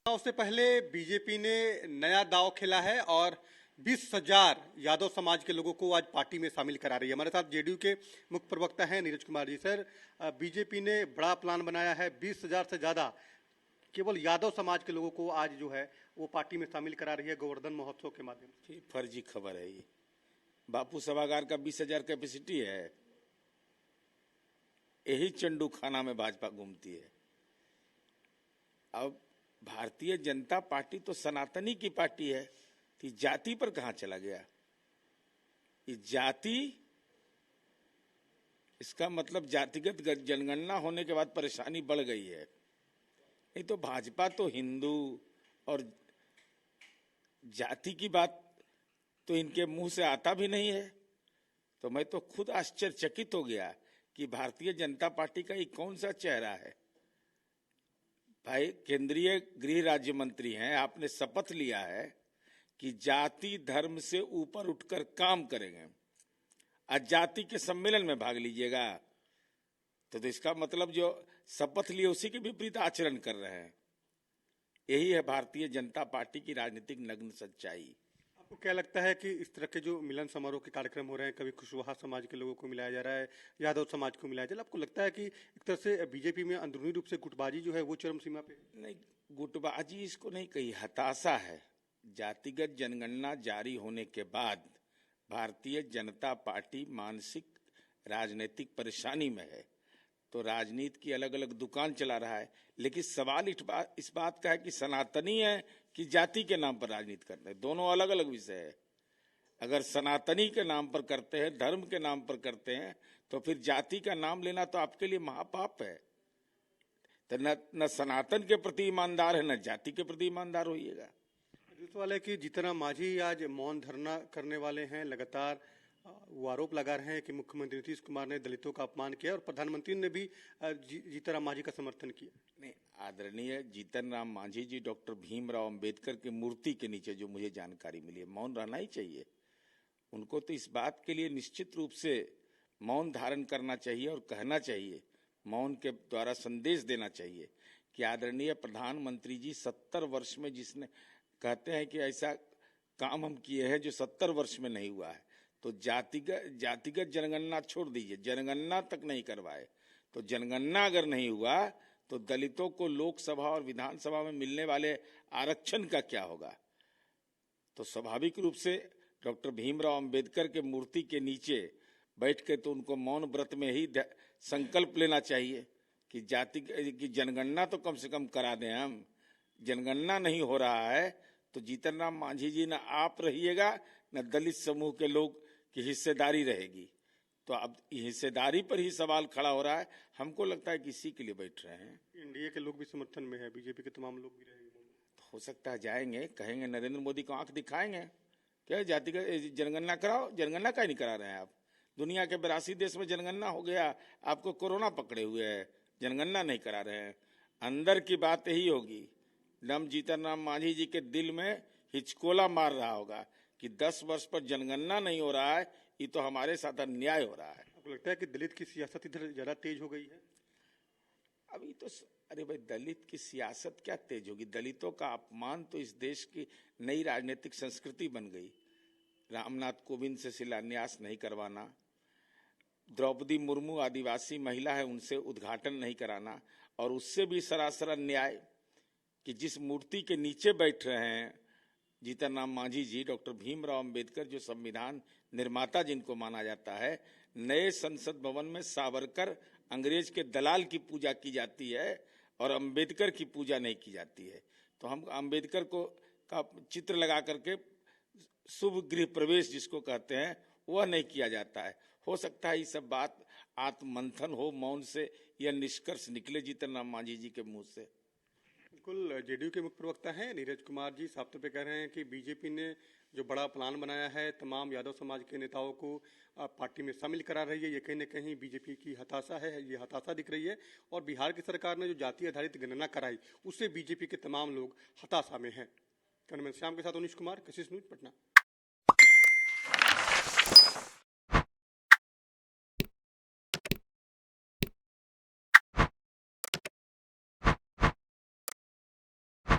उससे पहले बीजेपी ने नया दांव खेला है और 20,000 यादव समाज के लोगों को आज पार्टी में शामिल करा रही है। हमारे साथ जेडीयू के मुख्य प्रवक्ता हैं नीरज कुमार जी। सर, बीजेपी ने बड़ा प्लान बनाया है, 20,000 से ज्यादा केवल यादव समाज के लोगों को आज जो है वो पार्टी में शामिल करा रही है गोवर्धन महोत्सव के माध्यम से। फर्जी खबर है ये। बापू सभागार का 20,000 कैपेसिटी है। यही चंडू खाना में भाजपा घूमती है। अब भारतीय जनता पार्टी तो सनातनी की पार्टी है, तो जाति पर कहां चला गया? ये जाति, इसका मतलब जातिगत जनगणना होने के बाद परेशानी बढ़ गई है। नहीं तो भाजपा तो हिंदू और जाति की बात तो इनके मुंह से आता भी नहीं है। तो मैं तो खुद आश्चर्यचकित हो गया कि भारतीय जनता पार्टी का ये कौन सा चेहरा है। भाई, केंद्रीय गृह राज्य मंत्री हैं, आपने शपथ लिया है कि जाति धर्म से ऊपर उठकर काम करेंगे, आज जाति के सम्मेलन में भाग लीजिएगा। तो इसका मतलब जो शपथ लिए उसी के विपरीत आचरण कर रहे हैं। यही है भारतीय जनता पार्टी की राजनीतिक नग्न सच्चाई। आपको क्या लगता है कि इस तरह के जो मिलन समारोह के कार्यक्रम हो रहे हैं, कभी कुशवाहा समाज के लोगों को मिलाया जा रहा है, यादव समाज को मिलाया जा रहा है, आपको लगता है कि एक तरह से बीजेपी में अंदरूनी रूप से गुटबाजी जो है वो चरम सीमा पे? नहीं, गुटबाजी इसको नहीं कही, हताशा है। जातिगत जनगणना जारी होने के बाद भारतीय जनता पार्टी मानसिक राजनीतिक परेशानी में है। तो राजनीति की अलग अलग दुकान चला रहा है। लेकिन सवाल इस बात का है कि सनातनी है कि जाति के नाम पर राजनीति करते हैं। दोनों अलग अलग विषय है। अगर सनातनी के नाम पर करते हैं, धर्म के नाम पर करते हैं, तो फिर जाति का नाम लेना तो आपके लिए महापाप है। तो न सनातन के प्रति ईमानदार है, न जाति के प्रति ईमानदार होइएगा। दूसरा वाला है कि जीतनराम मांझी आज मौन धरना करने वाले हैं। लगातार वो आरोप लगा रहे हैं कि मुख्यमंत्री नीतीश कुमार ने दलितों का अपमान किया और प्रधानमंत्री ने भी जीतनराम मांझी का समर्थन किया। नहीं, आदरणीय जीतनराम मांझी जी डॉक्टर भीमराव अंबेडकर की मूर्ति के नीचे जो मुझे जानकारी मिली है, मौन रहना ही चाहिए। उनको तो इस बात के लिए निश्चित रूप से मौन धारण करना चाहिए और कहना चाहिए, मौन के द्वारा संदेश देना चाहिए कि आदरणीय प्रधानमंत्री जी 70 वर्ष में जिसने कहते हैं कि ऐसा काम हम किए हैं जो 70 वर्ष में नहीं हुआ है। तो जातिगत जनगणना छोड़ दीजिए, जनगणना तक नहीं करवाए। तो जनगणना अगर नहीं हुआ तो दलितों को लोकसभा और विधानसभा में मिलने वाले आरक्षण का क्या होगा? तो स्वाभाविक रूप से डॉक्टर भीमराव अंबेडकर के मूर्ति के नीचे बैठ के तो उनको मौन व्रत में ही संकल्प लेना चाहिए कि जाति की जनगणना तो कम से कम करा दें। हम जनगणना नहीं हो रहा है तो जीतनराम मांझी जी न आप रहिएगा न दलित समूह के लोग की हिस्सेदारी रहेगी। तो अब हिस्सेदारी पर ही सवाल खड़ा हो रहा है। हमको लगता है कि इसी के लिए बैठ रहे हैं। एनडीए के लोग भी समर्थन में है, बीजेपी के तमाम लोग भी रहेंगे। हो सकता है जाएंगे, कहेंगे नरेंद्र मोदी को आंख दिखाएंगे, क्या जातिगत जनगणना कराओ। जनगणना का नहीं करा रहे हैं आप? दुनिया के 82 देश में जनगणना हो गया, आपको कोरोना पकड़े हुए है, जनगणना नहीं करा रहे हैं। अंदर की बात यही होगी। नम जीतनराम मांझी जी के दिल में हिचकोला मार रहा होगा कि 10 वर्ष पर जनगणना नहीं हो रहा है, ये तो हमारे साथ अन्याय हो रहा है। आपको लगता है कि दलित की सियासत इधर ज्यादा तेज हो गई है? अभी तो अरे भाई, दलित की सियासत क्या तेज होगी? दलितों का अपमान तो इस देश की नई राजनीतिक संस्कृति बन गई। रामनाथ कोविंद से शिलान्यास नहीं करवाना, द्रौपदी मुर्मू आदिवासी महिला है उनसे उद्घाटन नहीं कराना, और उससे भी सरासर अन्याय कि जिस मूर्ति के नीचे बैठ रहे हैं जीतनराम मांझी जी, डॉक्टर भीमराव अंबेडकर जो संविधान निर्माता जिनको माना जाता है, नए संसद भवन में सावरकर अंग्रेज के दलाल की पूजा की जाती है और अंबेडकर की पूजा नहीं की जाती है। तो हम अंबेडकर को का चित्र लगा करके शुभ गृह प्रवेश जिसको कहते हैं वह नहीं किया जाता है। हो सकता है ये सब बात आत्ममंथन हो, मौन से यह निष्कर्ष निकले जीतनराम मांझी जी के मुंह से। बिल्कुल, जेडीयू के मुख्य प्रवक्ता हैं नीरज कुमार जी साफ तौर पे कह रहे हैं कि बीजेपी ने जो बड़ा प्लान बनाया है, तमाम यादव समाज के नेताओं को पार्टी में शामिल करा रही है। ये कहीं न कहीं बीजेपी की हताशा है, ये हताशा दिख रही है। और बिहार की सरकार ने जो जाति आधारित गणना कराई, उससे बीजेपी के तमाम लोग हताशा में हैं। कैमरामैन श्याम के साथ उनीश कुमार, कशिश न्यूज, पटना।